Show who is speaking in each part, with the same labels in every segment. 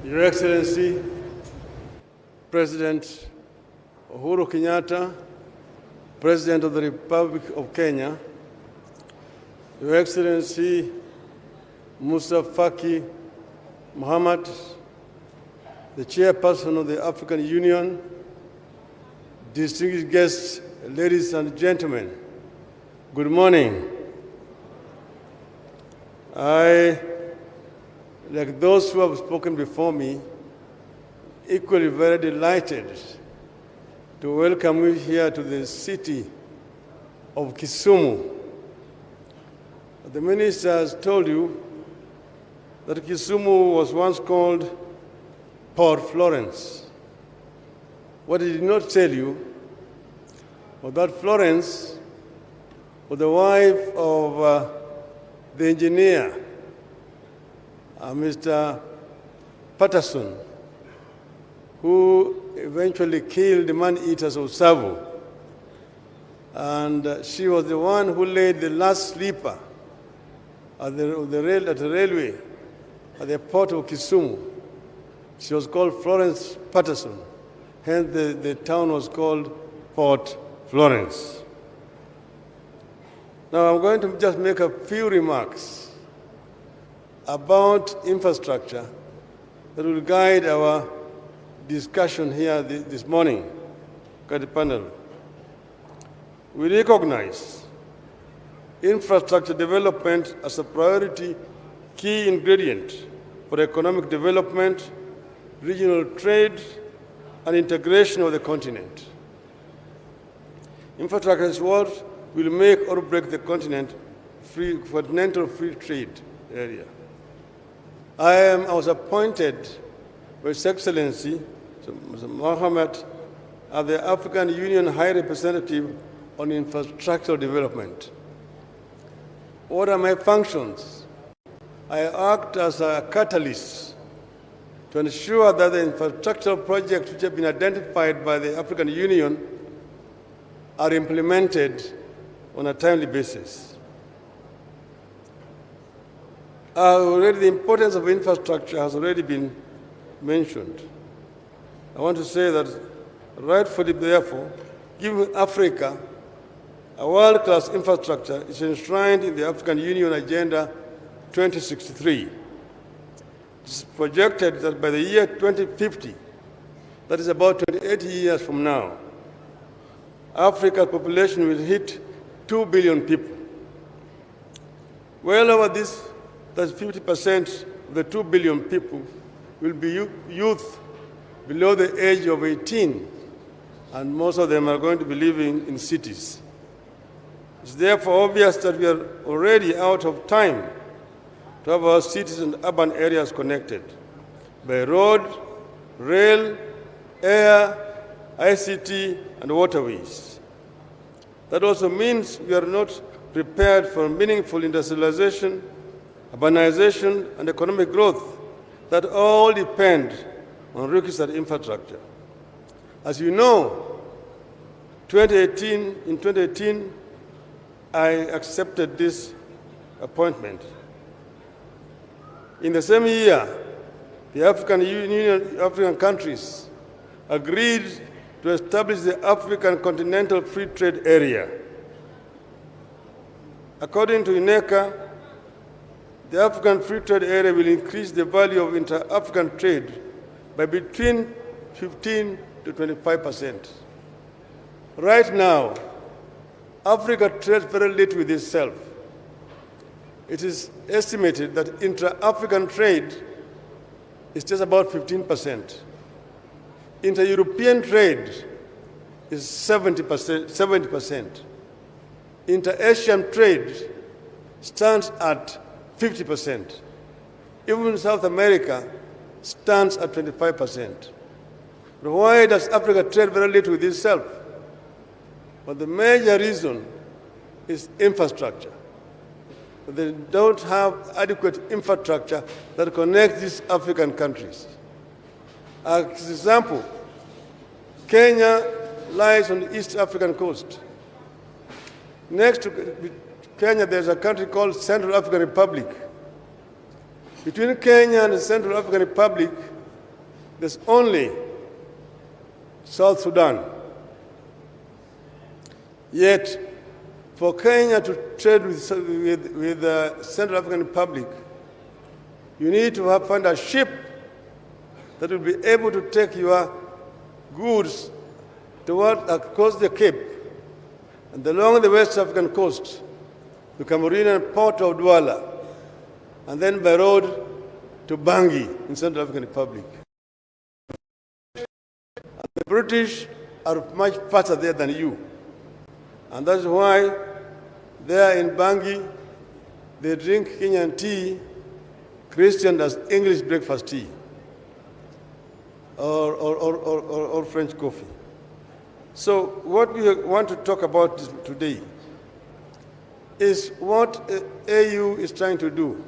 Speaker 1: Your Excellency, President Uhuru Kenyatta, President of the Republic of Kenya, Your Excellency Musa Faki Mohammed, the Chairperson of the African Union, distinguished guests, ladies and gentlemen, good morning. I, like those who have spoken before me, equally very delighted to welcome you here to the city of Kisumu. The minister has told you that Kisumu was once called Port Florence. What he did not tell you was that Florence was the wife of the engineer, Mr. Patterson, who eventually killed the man-eaters of Savo. And she was the one who laid the last sleeper at the railway at the port of Kisumu. She was called Florence Patterson. Hence, the town was called Port Florence. Now, I'm going to just make a few remarks about infrastructure that will guide our discussion here this morning at the panel. We recognize infrastructure development as a priority key ingredient for economic development, regional trade, and integration of the continent. Infrastructure is what will make or break the continental free trade area. I was appointed by His Excellency Mr. Mohammed as the African Union High Representative on Infrastructural Development. What are my functions? I act as a catalyst to ensure that the infrastructural projects which have been identified by the African Union are implemented on a timely basis. The importance of infrastructure has already been mentioned. I want to say that rightfully, therefore, giving Africa a world-class infrastructure is enshrined in the African Union Agenda 2063. It is projected that by the year 2050, that is about 28 years from now, Africa's population will hit 2 billion people. Well over this, that's 50% of the 2 billion people will be youth below the age of 18, and most of them are going to be living in cities. It's therefore obvious that we are already out of time to have our cities and urban areas connected by road, rail, air, ICT, and waterways. That also means we are not prepared for meaningful industrialization, urbanization, and economic growth that all depend on requisite infrastructure. As you know, in 2018, I accepted this appointment. In the same year, the African countries agreed to establish the African Continental Free Trade Area. According to UNECA, the African Free Trade Area will increase the value of inter-African trade by between 15 to 25%. Right now, Africa trades very little with itself. It is estimated that intra-African trade is just about 15%. Inter-European trade is 70%. Inter-Asian trade stands at 50%. Even South America stands at 25%. But why does Africa trade very little with itself? Well, the major reason is infrastructure. They don't have adequate infrastructure that connects these African countries. As an example, Kenya lies on the East African coast. Next to Kenya, there's a country called Central African Republic. Between Kenya and the Central African Republic, there's only South Sudan. Yet, for Kenya to trade with the Central African Republic, you need to find a ship that will be able to take your goods across the Cape and along the West African coast, the Cameroonian port of Douala, and then by road to Bangui in Central African Republic. And the British are much faster there than you. And that's why there in Bangui, they drink Kenyan tea, Christian as English breakfast tea, or French coffee. So what we want to talk about today is what AU is trying to do.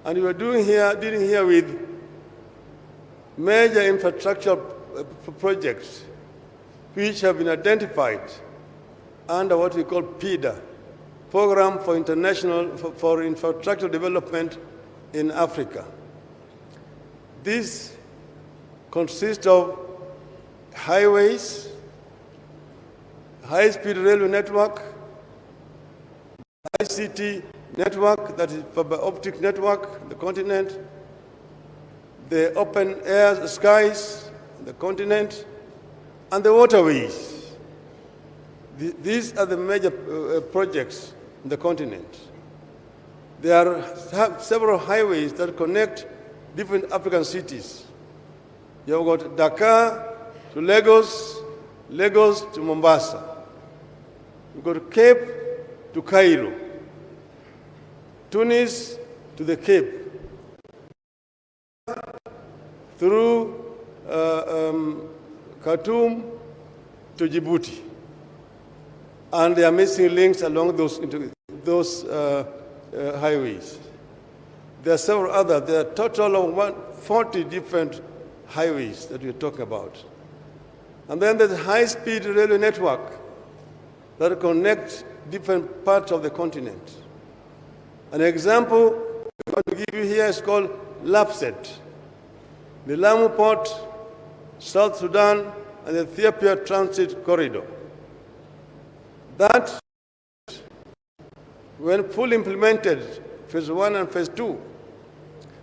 Speaker 1: And we are dealing here with major infrastructure projects which have been identified under what we call PIDA, Program for Infrastructure Development in Africa. This consists of highways, high-speed railway network, ICT network, that is fiber optic network in the continent, the open air skies in the continent, and the waterways. These are the major projects in the continent. There are several highways that connect different African cities. You've got Dakar to Lagos, Lagos to Mombasa. You've got Cape to Cairo, Tunis to the Cape, through Khartoum to Djibouti. And there are missing links along those highways. There are several others. There are a total of 40 different highways that we're talking about. And then there's a high-speed railway network that connects different parts of the continent. An example I'm going to give you here is called LAPSET, the Lamu Port, South Sudan, and the Ethiopia Transit Corridor. That, when fully implemented, phase 1 and phase 2,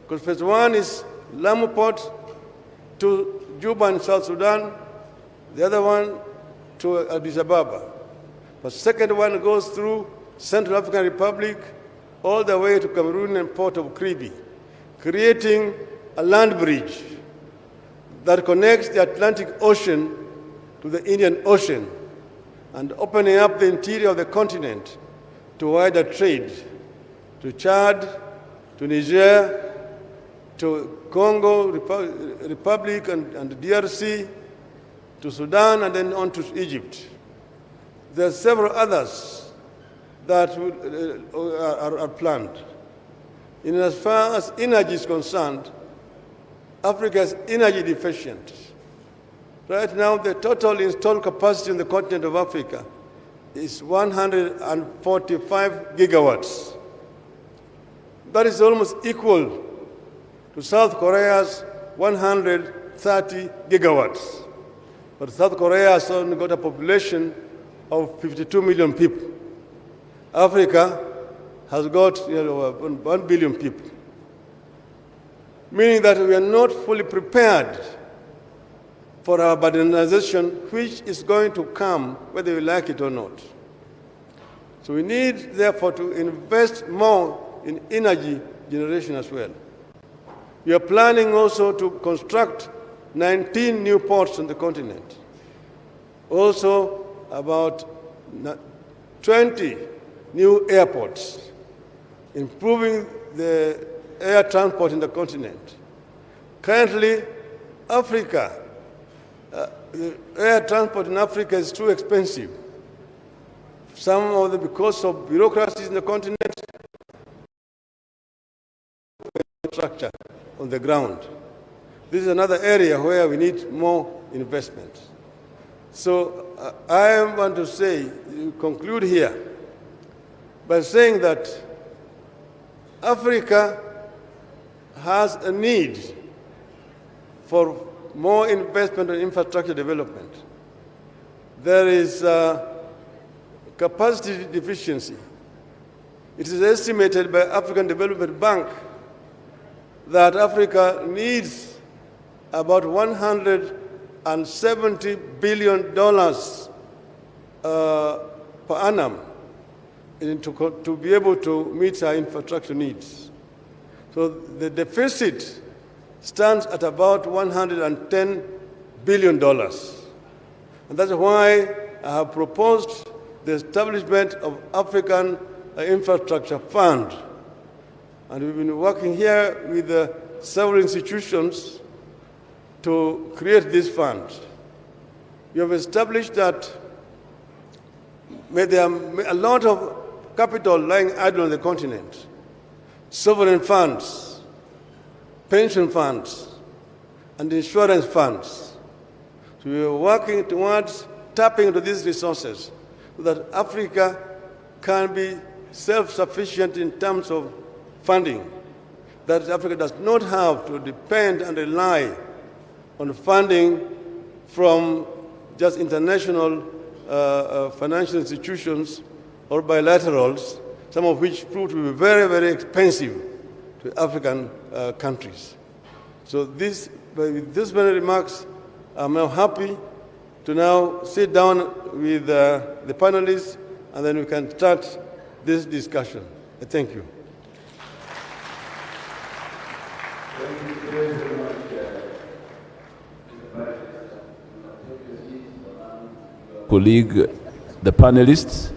Speaker 1: because phase 1 is Lamu Port to Juba in South Sudan, the other one to Addis Ababa. The second one goes through Central African Republic all the way to Cameroon and port of Kribi, creating a land bridge that connects the Atlantic Ocean to the Indian Ocean and opening up the interior of the continent to wider trade, to Chad, to Niger, to Congo Republic and DRC, to Sudan, and then on to Egypt. There are several others that are planned. In as far as energy is concerned, Africa is energy deficient. Right now, the total installed capacity in the continent of Africa is 145 gigawatts. That is almost equal to South Korea's 130 gigawatts. But South Korea has only got a population of 52 million people. Africa has got 1 billion people, meaning that we are not fully prepared for our modernization, which is going to come whether we like it or not. So we need, therefore, to invest more in energy generation as well. We are planning also to construct 19 new ports on the continent. Also, about 20 new airports, improving the air transport in the continent. Currently, Africa, the air transport in Africa is too expensive. Some of them because of bureaucracies in the continent, structure on the ground. This is another area where we need more investment. So I want to say, conclude here by saying that Africa has a need for more investment in infrastructure development. There is capacity deficiency. It is estimated by African Development Bank that Africa needs about $170 billion per annum to be able to meet our infrastructure needs. So the deficit stands at about $110 billion. And that's why I have proposed the establishment of African Infrastructure Fund. And we've been working here with several institutions to create this fund. We have established that there are a lot of capital lying idle on the continent. Sovereign funds, pension funds, and insurance funds. So we are working towards tapping into these resources so that Africa can be self-sufficient in terms of funding, that Africa does not have to depend and rely on funding from just international financial institutions or bilaterals, some of which proved to be very, very expensive to African countries. So with these many remarks, I'm now happy to now sit down with the panelists, and then we can start this discussion. Thank you.
Speaker 2: Thank you very much, colleague, the panelists.